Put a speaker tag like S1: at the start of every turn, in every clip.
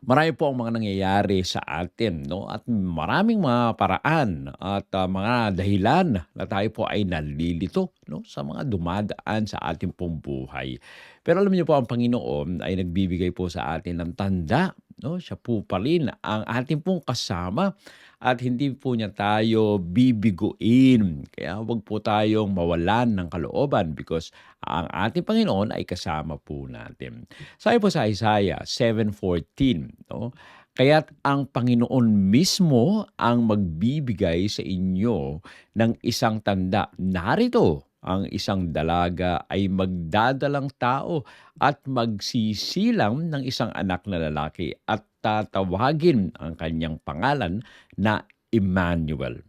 S1: Marami po ang mga nangyayari sa atin 'no, at maraming mga paraan at, mga dahilan na tayo po ay nalilito 'no, sa mga dumadaan sa ating pong buhay. Pero alam niyo po ang Panginoon ay nagbibigay po sa atin ng tanda 'no, siya po pa rin ang ating pong kasama at hindi po niya tayo bibiguin. Kaya huwag po tayong mawalan ng kalooban because ang ating Panginoon ay kasama po natin. Sabi po sa Isaiah 7:14 'no, "Kaya't ang Panginoon mismo ang magbibigay sa inyo ng isang tanda. Narito, ang isang dalaga ay magdadalang tao at magsisilang ng isang anak na lalaki at tatawagin ang kanyang pangalan na Emmanuel."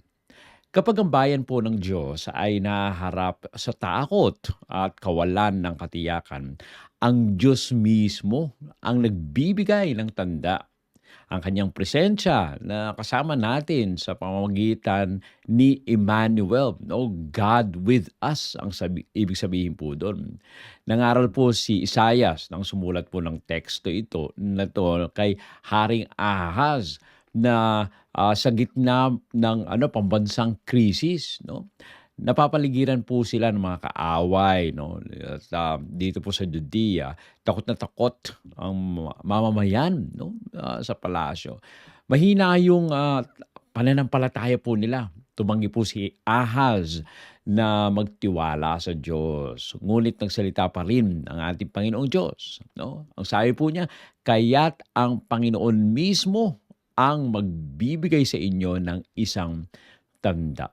S1: Kapag ang bayan po ng Diyos ay nahaharap sa takot at kawalan ng katiyakan, ang Diyos mismo ang nagbibigay ng tanda. Ang kanyang presensya na kasama natin sa pamamagitan ni Emmanuel, no? God with us, ang ibig sabihin po doon. Nangaral po si Isaias nang sumulat po ng teksto na to kay Haring Ahaz na sa gitna ng pambansang krisis, no? Napapaligiran po sila ng mga kaaway, no? At, dito po sa Judea, takot na takot ang mamamayan, no? Sa palasyo. Mahina yung pananampalataya po nila. Tumanggi po si Ahaz na magtiwala sa Diyos. Ngunit nagsalita pa rin ang ating Panginoong Diyos, no? Ang sabi po niya, "Kaya't ang Panginoon mismo ang magbibigay sa inyo ng isang tanda."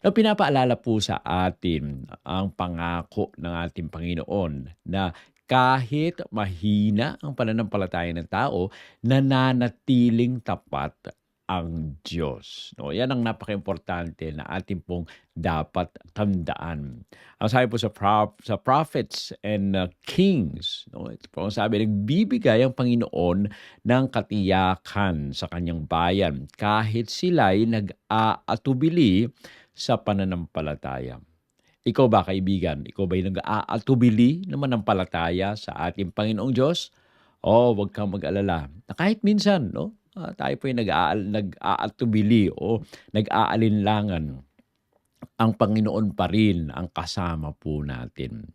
S1: Na pinapaalala po sa atin ang pangako ng ating Panginoon na kahit mahina ang pananampalataya ng tao, nananatiling tapat ang Diyos. No, yan ang napakaimportante na ating pong dapat tandaan. Ang sabi po sa prophets and kings, no, ito po ang sabi, nagbibigay ang Panginoon ng katiyakan sa kanyang bayan kahit sila'y nag-aatubili sa pananampalataya. Ikaw ba, kaibigan? Ikaw ba'y nag-aatubili na mananampalataya sa ating Panginoong Diyos? O huwag kang mag-alala na kahit minsan, no, tayo po'y nag-aatubili o nag-aalinlangan, ang Panginoon pa rin ang kasama po natin.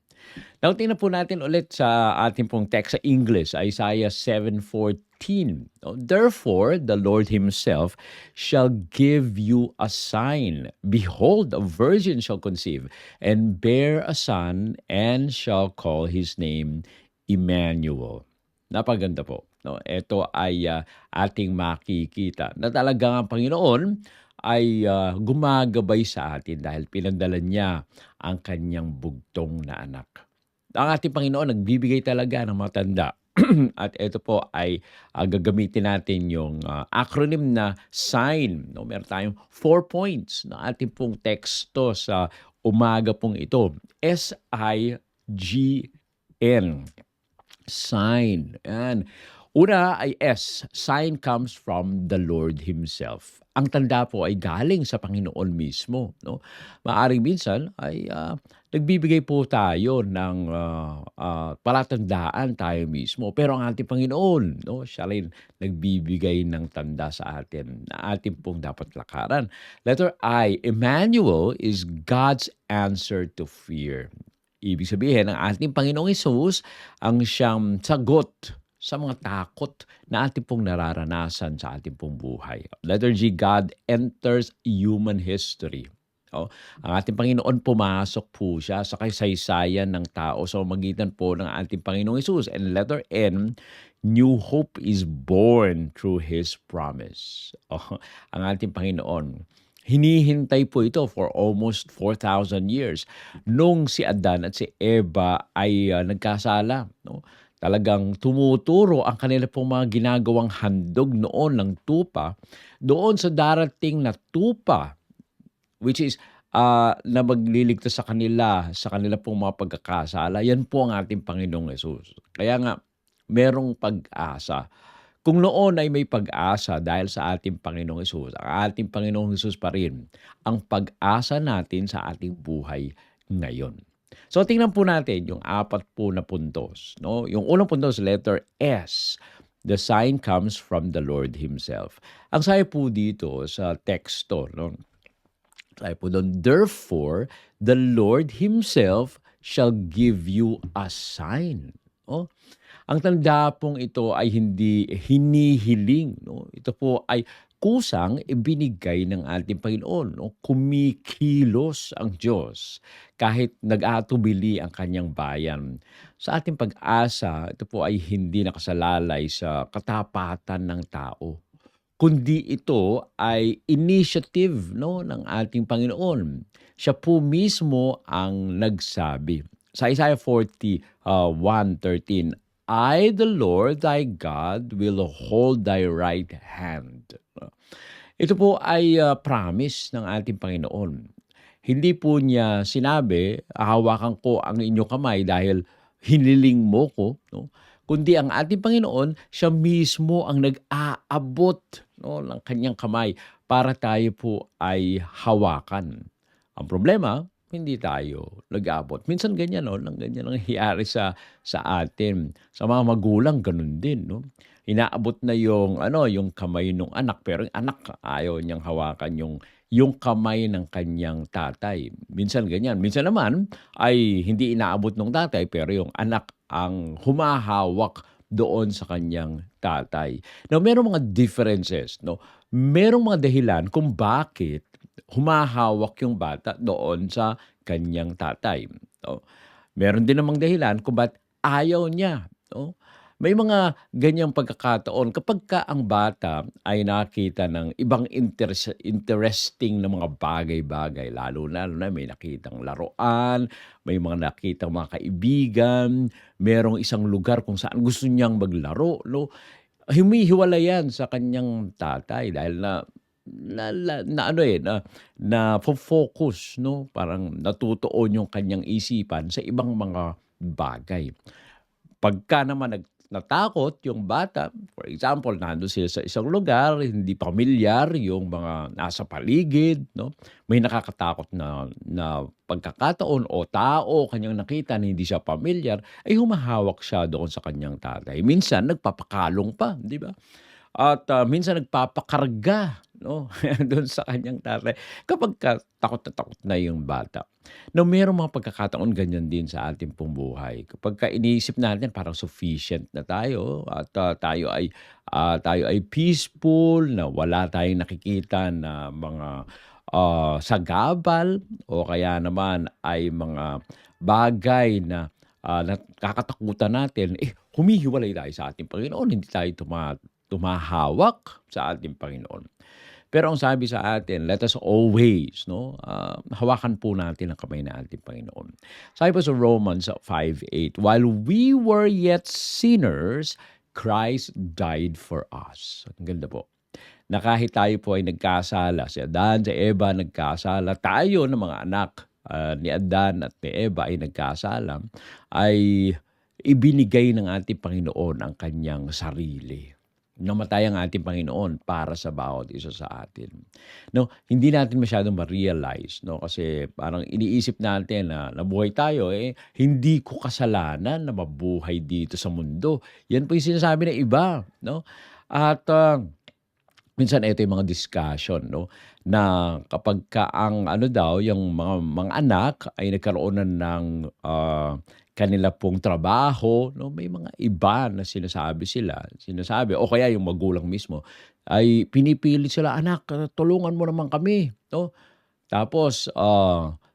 S1: Now, tingnan po natin ulit sa ating pong text sa English, Isaiah 7:14. "Therefore, the Lord himself shall give you a sign. Behold, a virgin shall conceive and bear a son and shall call his name Emmanuel." Napaganda po. No, ito ay ating makikita na talagang ang Panginoon ay gumagabay sa atin dahil pinadala niya ang kanyang bugtong na anak. Ang ating Panginoon nagbibigay talaga ng mga tanda. At ito po ay gagamitin natin yung acronym na SIGN. No? Meron tayong 4 points na ating pong teksto sa umaga pong ito. SIGN. Sign. Yan. Una ay S. Sign comes from the Lord Himself. Ang tanda po ay galing sa Panginoon mismo. No? Maaring minsan ay nagbibigay po tayo ng palatandaan tayo mismo. Pero ang ating Panginoon, no, siya rin nagbibigay ng tanda sa atin na ating pong dapat lakaran. Letter I. Emmanuel is God's answer to fear. Ibig sabihin, ang ating Panginoong Hesus ang siyang sagot sa mga takot na ating pong nararanasan sa ating pong buhay. Letter G, God enters human history. Ang ating Panginoon pumasok po siya sa kasaysayan ng tao sa magitan po ng ating Panginoong Hesus. And letter N, new hope is born through His promise. Ang ating Panginoon, hinihintay po ito for almost 4,000 years. Nung si Adan at si Eva ay nagkasala, no? Talagang tumuturo ang kanila pong mga ginagawang handog noon ng tupa doon sa darating na tupa, which is na magliligtas sa kanila pong mga pagkakasala. Yan po ang ating Panginoong Hesus. Kaya nga, merong pag-asa. Kung noon ay may pag-asa dahil sa ating Panginoong Hesus, ang ating Panginoong Hesus pa rin ang pag-asa natin sa ating buhay ngayon. So tingnan po natin yung 4 po na puntos. No? Yung unang puntos, letter S. The sign comes from the Lord Himself. Ang sabi po dito sa teksto, no? Sabi po doon, therefore, the Lord Himself shall give you a sign. Oh, ang tanda pong ito ay hindi hinihiling, no? Ito po ay kusang ibinigay ng ating Panginoon, no? Kumikilos ang Diyos kahit nag-aatubili ang kanyang bayan. Sa ating pag-asa, ito po ay hindi nakasalalay sa katapatan ng tao, kundi ito ay initiative, no, ng ating Panginoon. Siya po mismo ang nagsabi. Sa Isaiah 41:13, I, the Lord thy God, will hold thy right hand. Ito po ay promise ng ating Panginoon. Hindi po niya sinabi, hahawakan ko ang inyong kamay dahil hiniling mo ko, no? Kundi ang ating Panginoon, siya mismo ang nag-aabot, no, ng kanyang kamay para tayo po ay hawakan. Ang problema, hindi tayo nag-aabot. Minsan ganyan, no, ganyan ang nangyayari sa atin. Sa mga magulang, ganun din, no? Inaabot na yung yung kamay ng anak, pero yung anak ayaw niyang hawakan yung kamay ng kanyang tatay. Minsan ganyan. Minsan naman ay hindi inaabot ng tatay, pero yung anak ang humahawak doon sa kanyang tatay. Now, merong mga differences, no? Merong mga dahilan kung bakit humahawak yung bata doon sa kanyang tatay, no? Meron din namang dahilan kung bakit ayaw niya, no? May mga ganyang pagkakataon kapagka ang bata ay nakita ng ibang interesting na mga bagay-bagay, lalo na may nakitang laruan, may mga nakitang mga kaibigan, merong isang lugar kung saan gusto niyang maglaro, 'no. Humihiwalay yan sa kanyang tatay dahil na focus, 'no, parang natutuon yung kanyang isipan sa ibang mga bagay. Pagka naman natakot yung bata, for example, nando'n sila sa isang lugar, hindi pamilyar yung mga nasa paligid, 'no? May nakakatakot na pagkakataon o tao kanyang nakita na hindi siya pamilyar, ay humahawak siya doon sa kanyang tatay. Minsan nagpapakalong pa, 'di ba? At minsan nagpapakarga, 'no, do'n sa kanyang tatay kapagka takot na takot na yung bata. Now, merong mga pagkakataon ganyan din sa ating pong buhay. Kapagka iniisip natin parang sufficient na tayo at tayo ay peaceful, na wala tayong nakikita na mga sagabal o kaya naman ay mga bagay na nakakatakutan natin, humihiwalay tayo sa ating Panginoon, hindi tayo tumahawak sa ating Panginoon. Pero ang sabi sa atin, let us always, 'no, hawakan po natin ang kamay ng ating Panginoon. Sabi po sa Romans 5:8, while we were yet sinners, Christ died for us. Ang ganda po. Na kahit tayo po ay nagkasala, si Adan, si Eva nagkasala, tayo na mga anak ni Adan at ni Eva ay nagkasala, ay ibinigay ng ating Panginoon ang kanyang sarili. Namatay ang ating Panginoon para sa bawat isa sa atin. No, hindi natin masyadong ma-realize, no, kasi parang iniisip natin na nabuhay tayo, hindi ko kasalanan na mabuhay dito sa mundo. Yan po yung sinasabi ng iba, no? At minsan ito yung mga discussion, no, na kapagka ang daw, yung mga anak ay nagkaroon na ng kanila pong trabaho, 'no, may mga iba na sinasabi o kaya yung magulang mismo ay pinipilit sila, "Anak, tulungan mo naman kami," 'no? Tapos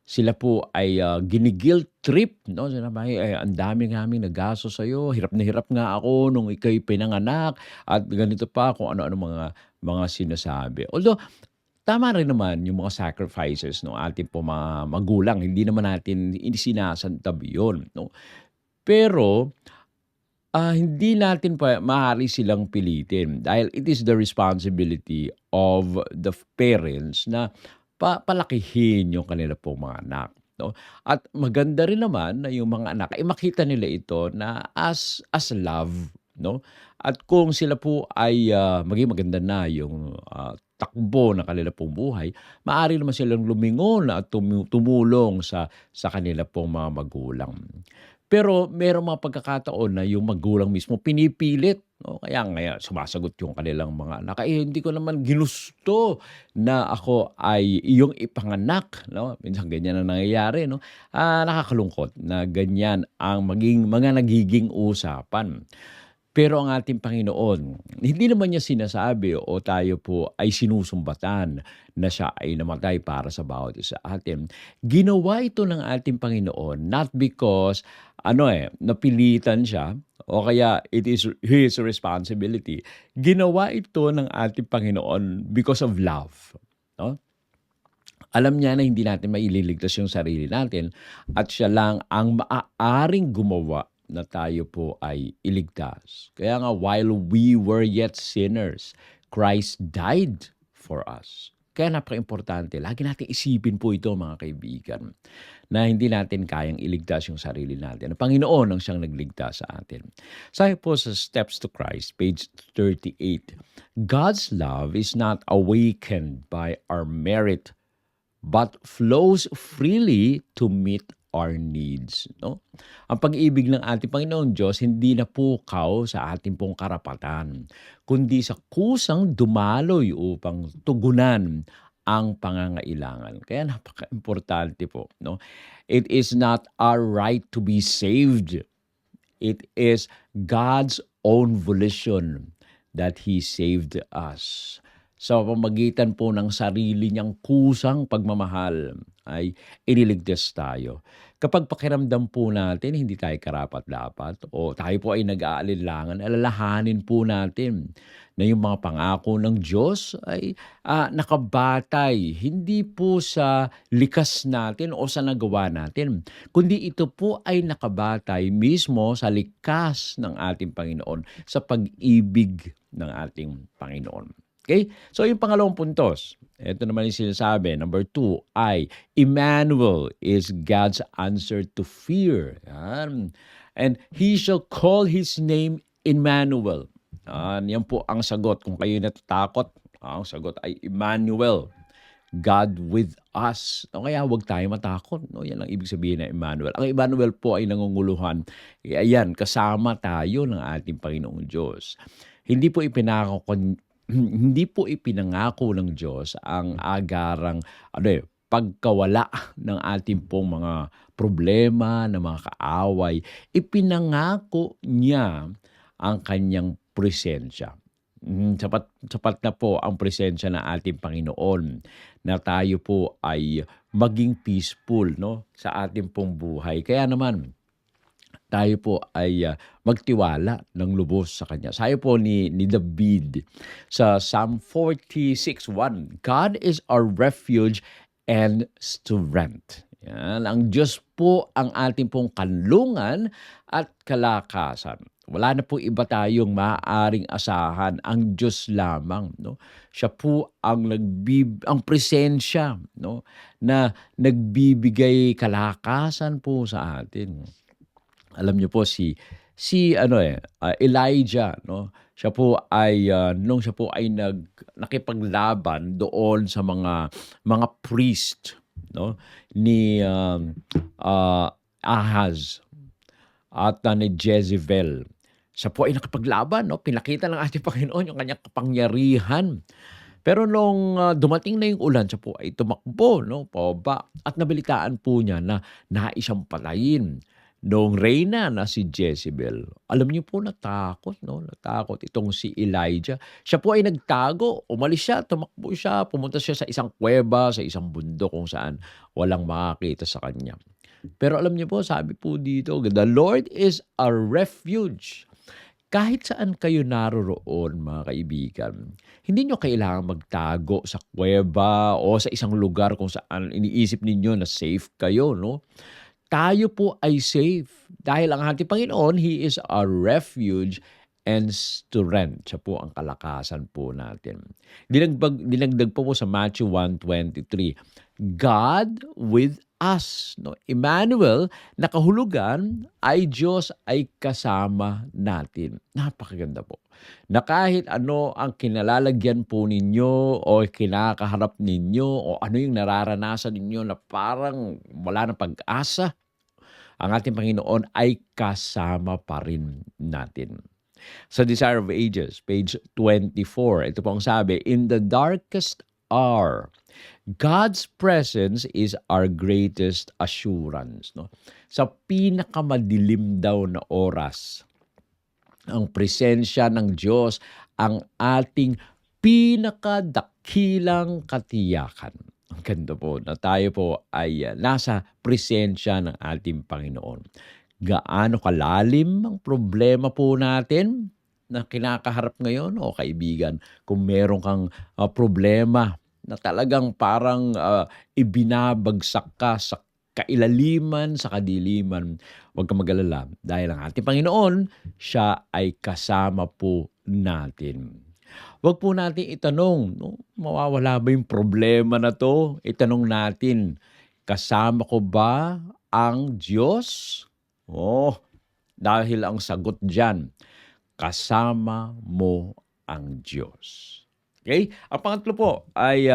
S1: sila po ay gini-guilt trip, 'no, sinabi, "Ang dami naming nagastos sa'yo, hirap na hirap nga ako nung ika'y pinanganak at ganito pa," kung ano-ano mga sinasabi. Although tama rin naman yung mga sacrifices ng ating po mga magulang, hindi naman natin sinasantabi yun, no. Pero hindi natin pa maaari silang pilitin dahil it is the responsibility of the parents na palakihin yung kanila pong mga anak, 'no. At maganda rin naman na yung mga anak ay makita nila ito na as love, 'no. At kung sila po ay maging maganda na yung takbo ng kanila pong buhay, maaari naman silang lumingon at tumulong sa kanila pong mga magulang. Pero merong mga pagkakataon na yung magulang mismo pinipilit, 'no, kaya sumasagot yung kanilang mga anak, "Eh, hindi ko naman ginusto na ako ay iyong ipanganak." 'No, minsan ganyan ang nangyayari 'no. Nakakalungkot na ganyan ang mga nagiging usapan. Pero ang ating Panginoon, hindi naman niya sinasabi o tayo po ay sinusumbatan na siya ay namatay para sa bawat isa atin. Ginawa ito ng ating Panginoon not because napilitan siya o kaya it is his responsibility. Ginawa ito ng ating Panginoon because of love, 'no? Alam niya na hindi natin maililigtas yung sarili natin at siya lang ang maaaring gumawa na tayo po ay iligtas. Kaya nga while we were yet sinners, Christ died for us. Kaya napakaimportante, lagi natin isipin po ito mga kaibigan, na hindi natin kayang iligtas yung sarili natin. Ang Panginoon ang siyang nagligtas sa atin. Sabi po sa Steps to Christ, page 38, God's love is not awakened by our merit but flows freely to meet our needs, 'no? Ang pag-ibig ng ating Panginoong Diyos hindi napukaw sa ating pong karapatan, kundi sa kusang dumaloy upang tugunan ang pangangailangan. Kaya napakaimportante po, 'no? It is not our right to be saved. It is God's own volition that He saved us. Sa pamamagitan po ng sarili niyang kusang pagmamahal ay iniligtas tayo. Kapag pakiramdam po natin hindi tayo karapat-dapat o tayo po ay nag-aalinlangan, alalahanin po natin na yung mga pangako ng Diyos ay nakabatay hindi po sa likas natin o sa nagawa natin, kundi ito po ay nakabatay mismo sa likas ng ating Panginoon, sa pag-ibig ng ating Panginoon. Okay? So yung pangalawang puntos, ito naman yung sinasabi, number 2 ay Emmanuel is God's answer to fear. Yan. And He shall call His name Emmanuel. Yan po ang sagot. Kung kayo natatakot, ang sagot ay Emmanuel, God with us. O kaya huwag tayo matakot. No? Yan ang ibig sabihin ng Emmanuel. Ang Emmanuel po ay nangunguluhan. Ayan, kasama tayo ng ating Panginoong Diyos. Hindi po hindi po ipinangako ng Diyos ang agarang pagkawala ng ating pong mga problema, ng mga kaaway. Ipinangako niya ang kanyang presensya. Sapat na po ang presensya ng ating Panginoon na tayo po ay maging peaceful, no, sa ating pong buhay. Kaya naman tayo po ay magtiwala ng lubos sa Kanya. Sabi po ni David sa Psalm 46:1, God is our refuge and strength. Yan. Ang Diyos po ang ating pong kanlungan at kalakasan. Wala na po iba tayong maaaring asahan, ang Diyos lamang, no? Siya po ang ang presensya, no, na nagbibigay kalakasan po sa atin. Alam niyo po Elijah, 'no, siya po ay nung siya po ay nakipaglaban doon sa mga priest, 'no, ni Ahaz at ni Jezebel. Siya po ay nakipaglaban, 'no, pinakita ng ating Panginoon yung kanyang kapangyarihan. Pero nung dumating na yung ulan, siya po ay tumakbo, 'no, pababa at nabalitaan po niya na nais siyang patayin noong reyna na si Jezebel. Alam niyo po natakot, 'no, natakot itong si Elijah. Siya po ay nagtago, umalis siya, tumakbo siya, pumunta siya sa isang kuweba, sa isang bundok kung saan walang makakita sa kanya. Pero alam niyo po, sabi po dito, the Lord is a refuge. Kahit saan kayo naroroon, mga kaibigan, hindi niyo kailangang magtago sa kuweba o sa isang lugar kung saan iniisip ninyo na safe kayo, 'no? Tayo po ay safe dahil ang ating Panginoon, He is our refuge and strength. Siya po ang kalakasan po natin. Dinagdag po sa Matthew 1:23, God with us. No? Emmanuel, nakahulugan ay Diyos ay kasama natin. Napakaganda po. Na kahit ano ang kinalalagyan po ninyo o kinakaharap ninyo o ano yung nararanasan ninyo na parang wala na pag-asa, ang ating Panginoon ay kasama pa rin natin. Sa Desire of Ages, page 24, ito po ang sabi, "In the darkest hour, God's presence is our greatest assurance." No? Sa pinakamadilim daw na oras, ang presensya ng Diyos ang ating pinakadakilang katiyakan. Ang ganda po na tayo po ay nasa presensya ng ating Panginoon. Gaano kalalim ang problema po natin na kinakaharap ngayon o kaibigan, kung meron kang problema na talagang parang ibinabagsak ka sa kailaliman, sa kadiliman, huwag kang mag-alala dahil ang ating Panginoon, siya ay kasama po natin. Huwag po natin itanong, no, mawawala ba yung problema na 'to? Itanong natin, kasama ko ba ang Diyos? Oh, dahil ang sagot diyan, kasama mo ang Diyos. Okay? Ang pangatlo po ay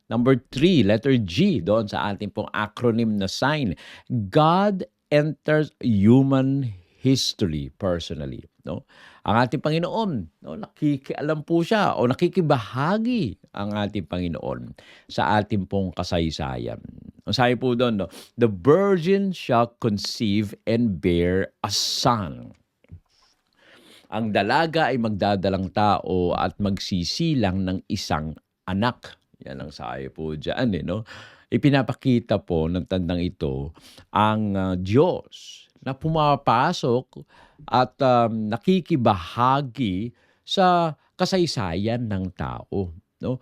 S1: number 3, letter G, doon sa ating pong acronym na sign. God enters human history personally. No? Ang ating Panginoon, no, nakikialam po siya o nakikibahagi ang ating Panginoon sa ating pong kasaysayan. Ang sabi po doon, no, "The virgin shall conceive and bear a son." Ang dalaga ay magdadalang tao at magsisilang ng isang anak. Yan ang sabi po diyan, no? Ipinapakita po ng tandang ito ang Diyos na pumapasok at nakikibahagi sa kasaysayan ng tao, no?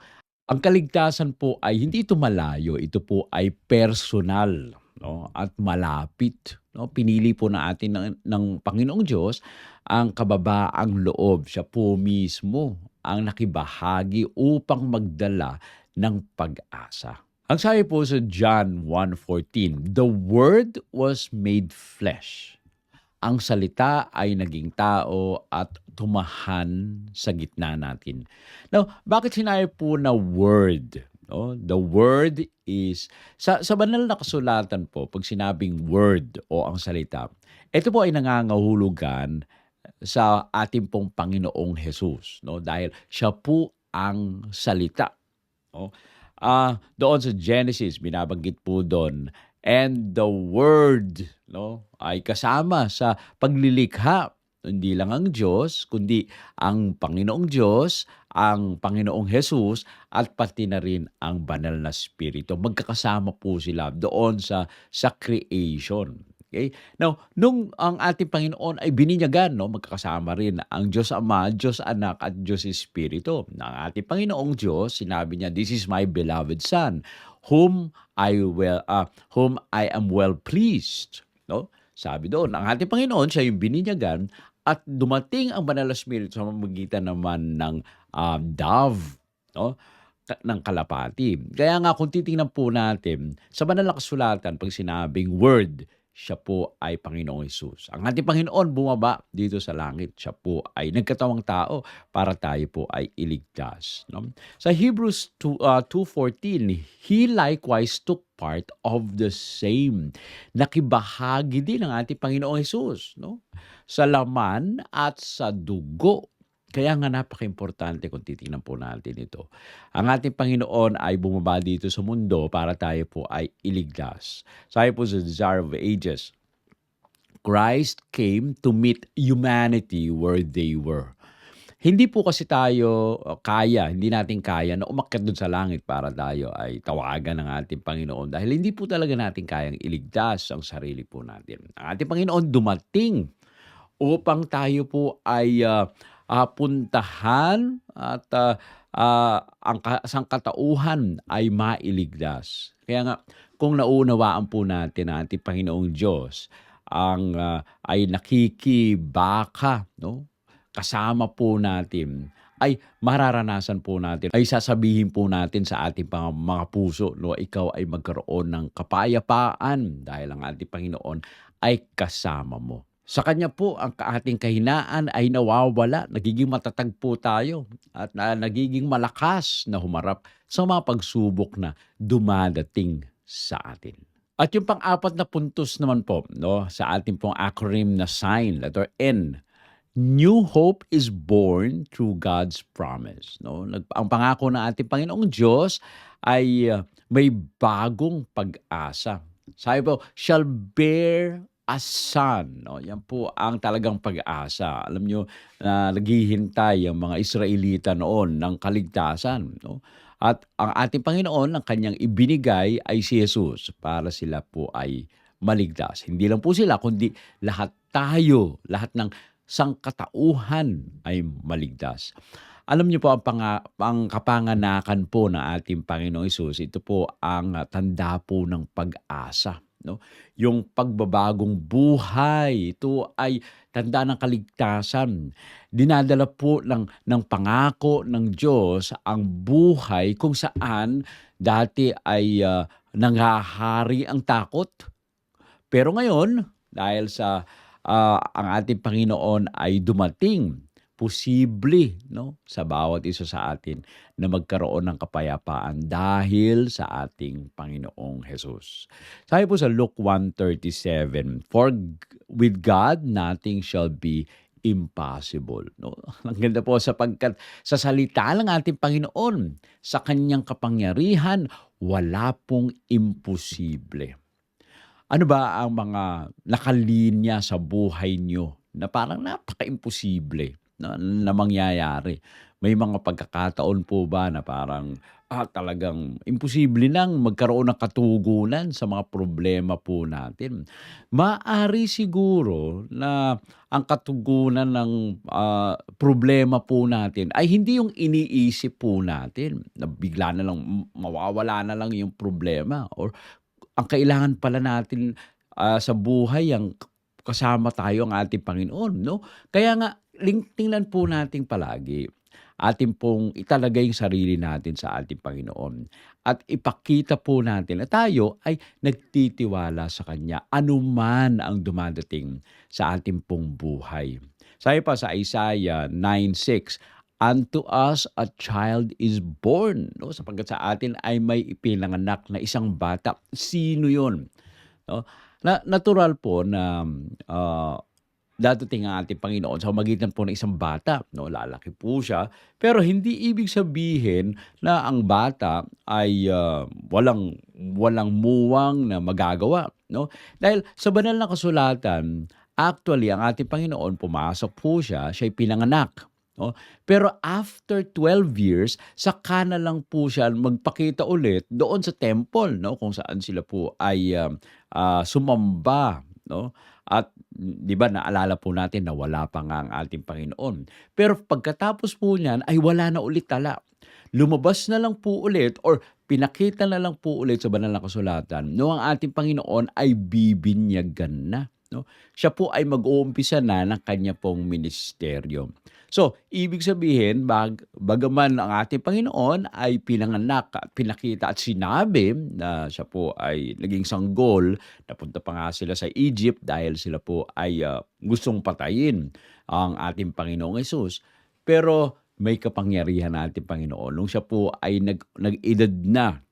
S1: Ang kaligtasan po ay hindi ito malayo, ito po ay personal, no? At malapit, no? Pinili po natin ng Panginoong Diyos ang kababaang loob. Siya po mismo ang nakibahagi upang magdala ng pag-asa. Ang sabi po sa John 1:14, "The Word was made flesh." Ang salita ay naging tao at tumahan sa gitna natin. Now, bakit sinabi po na word? No? The word is, sa banal na kasulatan po, pag sinabing word o ang salita, ito po ay nangangahulugan sa ating pong Panginoong Jesus. No? Dahil siya po ang salita. No? Doon sa Genesis, binabanggit po doon, and the Word, no, ay kasama sa paglilikha. Hindi lang ang Diyos, kundi ang Panginoong Diyos, ang Panginoong Jesus, at pati na rin ang banal na Espiritu. Magkakasama po sila doon sa creation. Okay? Now, nung ang ating Panginoon ay bininyagan, no, magkakasama rin ang Diyos Ama, Diyos Anak, at Diyos Espiritu. Ang ating Panginoong Diyos, sinabi niya, "This is my beloved Son, whom whom I am well pleased." No? Sabi doon, ang ating Panginoon, siya yung bininyagan at dumating ang Banal na Espiritu sa pamamagitan naman ng dove, no? Ng kalapati. Kaya nga kung titingnan po natin sa banal na kasulatan, pag sinabing word, siya po ay Panginoong Hesus. Ang ating Panginoon bumaba dito sa langit. Siya po ay nagkatawang tao para tayo po ay iligtas. No? Sa Hebrews 2:14, He likewise took part of the same. Nakibahagi din ang ating Panginoong Hesus, no? Sa laman at sa dugo. Kaya nga napaka-importante kung titingnan po natin ito. Ang ating Panginoon ay bumaba dito sa mundo para tayo po ay iligtas. Sabi po sa Desire of Ages, Christ came to meet humanity where they were. Hindi po kasi tayo hindi natin kaya na umakyat dun sa langit para tayo ay tawagan ng ating Panginoon dahil hindi po talaga natin kayang iligtas ang sarili po natin. Ang ating Panginoon dumating upang tayo po ay puntahan at ang sangkatauhan ay mailigtas. Kaya nga, kung naunawaan po natin ang ating Panginoong Diyos, ay nakikibaka, no? Kasama po natin, ay mararanasan po natin, ay sasabihin po natin sa ating mga puso, no? Ikaw ay magkaroon ng kapayapaan dahil ang ating Panginoon ay kasama mo. Sa Kanya po ang ating kahinaan ay nawawala, nagiging matatag po tayo at nagiging malakas na humarap sa mga pagsubok na dumadating sa atin. At yung pang-apat na puntos naman po 'no, sa ating pong acronym na SIGN, letter N, new hope is born through God's promise 'no. Ang pangako ng ating Panginoong Diyos ay, may bagong pag-asa. Sabi po, "Shall bear a son," 'no, yan po ang talagang pag-asa. Alam niyo na naghihintay ang mga Israelita noon ng kaligtasan 'no, at ang ating Panginoon, ang kanyang ibinigay ay si Jesus para sila po ay maligtas. Hindi lang po sila kundi lahat tayo, lahat ng sangkatauhan ay maligtas. Alam niyo po ang kapanganakan po ng ating Panginoong Hesus, ito po ang tanda po ng pag-asa, 'no? Yung pagbabagong buhay, ito ay tanda ng kaligtasan. Dinadala po ng pangako ng Diyos ang buhay kung saan dati ay, nanghahari ang takot. Pero ngayon, dahil sa, ang ating Panginoon ay dumating, posible 'no, sa bawat isa sa atin na magkaroon ng kapayapaan dahil sa ating Panginoong Hesus. Sabi po sa Luke 1:37, "For with God nothing shall be impossible." 'No, ang ganda po sapagkat sa salita ng ating Panginoon, sa kanyang kapangyarihan, wala pong imposible. Ano ba ang mga nakalinya sa buhay niyo na parang napaka-imposible na mangyayari? May mga pagkakataon po ba na parang, talagang imposible nang magkaroon ng katugunan sa mga problema po natin? Maaari siguro na ang katugunan ng, problema po natin ay hindi yung iniisip po natin na bigla na lang mawawala na lang yung problema, or ang kailangan pala natin, sa buhay ang kasama tayo ang ating Panginoon 'no. Kaya nga tingnan po natin palagi, atin pong italagay yung sarili natin sa ating Panginoon at ipakita po natin na tayo ay nagtitiwala sa Kanya anuman ang dumadating sa ating pong buhay. Sabi pa sa Isaiah 9:6, "Unto us a child is born," 'no, sapagkat sa atin ay may ipinanganak na isang bata. Sino 'yon? 'No, natural po na, dadating ang ating Panginoon sa pamamagitan po ng isang bata 'no, lalaki po siya. Pero hindi ibig sabihin na ang bata ay, walang walang muwang na magagawa 'no. Dahil sa banal na kasulatan, actually ang ating Panginoon pumasok po siya'y pinanganak 'no. Pero after 12 years, saka na lang po siya magpakita ulit doon sa temple 'no, kung saan sila po ay, sumamba 'no. At 'di ba naalala po natin na wala pa nga ang ating Panginoon. Pero pagkatapos po niyan ay wala na ulit tala. Lumabas na lang po ulit or pinakita na lang po ulit sa banal na kasulatan no ang ating Panginoon ay bibinyagan na 'no. Siya po ay mag-uumpisa na ng kanya pong ministeryo. So, ibig sabihin bagaman ang ating Panginoon ay pinanganak at pinakita at sinabi na siya po ay naging sanggol, napunta pa nga sila sa Egypt dahil sila po ay, gustong patayin ang ating Panginoong Hesus. Pero may kapangyarihan ang ating Panginoon nung siya po ay nag-edad na,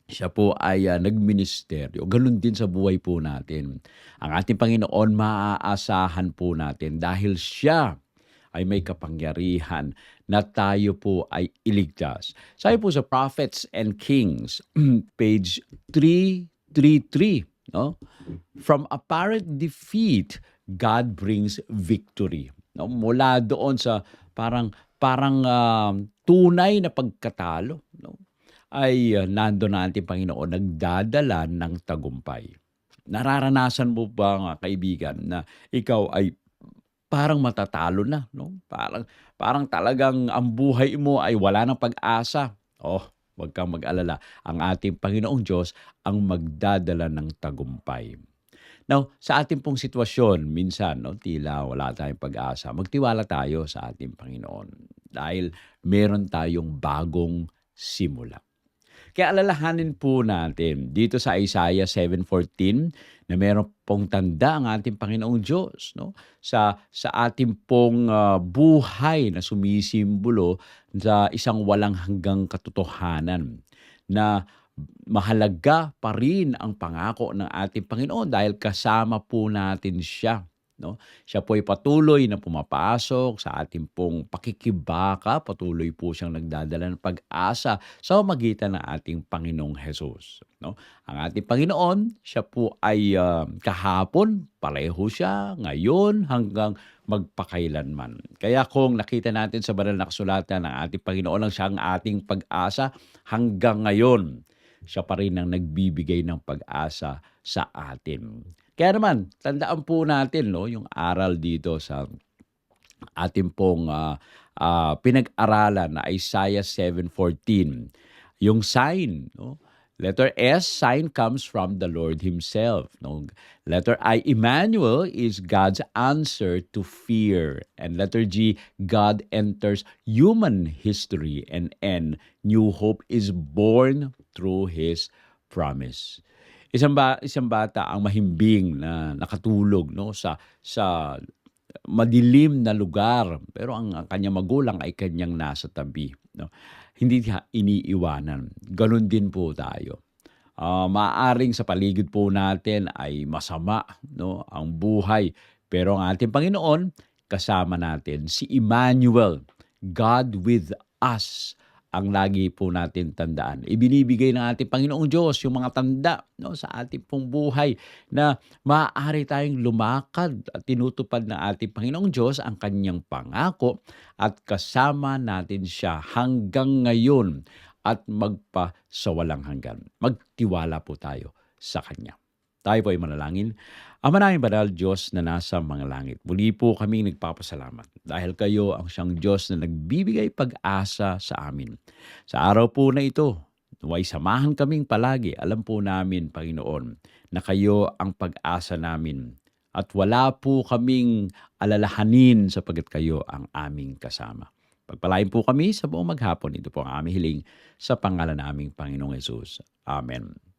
S1: siya po ay, nagministeryo. Gano'n din sa buhay po natin. Ang ating Panginoon maaasahan po natin dahil siya ay may kapangyarihan na tayo po ay iligtas. Sabi po sa Prophets and Kings, page 333, 'no? "From apparent defeat, God brings victory." 'No, mula doon sa parang parang, tunay na pagkatalo 'no, ay, nando'n ang ating Panginoon nagdadala ng tagumpay. Nararanasan mo ba nga kaibigan na ikaw ay parang matatalo na 'no, parang parang talagang ang buhay mo ay wala ng pag-asa? Oh, huwag kang mag-alala, ang ating Panginoong Diyos ang magdadala ng tagumpay. Now, sa ating pong sitwasyon minsan 'no, tila wala tayong pag-asa, magtiwala tayo sa ating Panginoon dahil meron tayong bagong simula. Kaya alalahanin po natin dito sa Isaiah 7:14 na meron pong tanda ang ating Panginoong Diyos 'no, sa ating pong, buhay na sumisimbolo sa isang walang hanggang katotohanan na mahalaga pa rin ang pangako ng ating Panginoon dahil kasama po natin siya, 'no? Siya po ay patuloy na pumapasok sa ating pong pakikibaka, patuloy po siyang nagdadala ng pag-asa sa pamamagitan ng ating Panginoong Hesus, 'no? Ang ating Panginoon, siya po ay, kahapon pareho siya, ngayon hanggang magpakailanman. Kaya kung nakita natin sa banal na kasulatan ng ating Panginoon ang siyang ating pag-asa hanggang ngayon, siya pa rin ang nagbibigay ng pag-asa sa atin. Kaya naman, tandaan po natin 'no, yung aral dito sa ating pong, pinag-aralan na Isaiah 7:14. Yung sign 'no, letter S, sign comes from the Lord himself 'no. Letter I, Emmanuel is God's answer to fear. And letter G, God enters human history, and N, new hope is born through His promise. Isang bata ang mahimbing na nakatulog 'no, sa madilim na lugar, pero ang kanyang magulang ay kanyang nasa tabi 'no. Hindi siya iniiwanan. Gano'n din po tayo. Maaaring sa paligid po natin ay masama 'no, ang buhay, pero ang ating Panginoon kasama natin, si Emmanuel, God with us, ang lagi po natin tandaan. Ibinibigay ng ating Panginoong Diyos yung mga tanda 'no, sa ating pong buhay na maaari tayong lumakad at tinutupad ng ating Panginoong Diyos ang Kanyang pangako at kasama natin siya hanggang ngayon at magpasawalang hanggan. Magtiwala po tayo sa Kanya. Tayo po ay manalangin. Ama naming banal, Diyos na nasa mga langit, muli po kaming nagpapasalamat dahil kayo ang siyang Diyos na nagbibigay pag-asa sa amin. Sa araw po na ito, naway samahan kaming palagi. Alam po namin, Panginoon, na kayo ang pag-asa namin at wala po kaming alalahanin sapagkat kayo ang aming kasama. Pagpalain po kami sa buong maghapon. Ito po ang aming hiling sa pangalan naming Panginoong Hesus. Amen.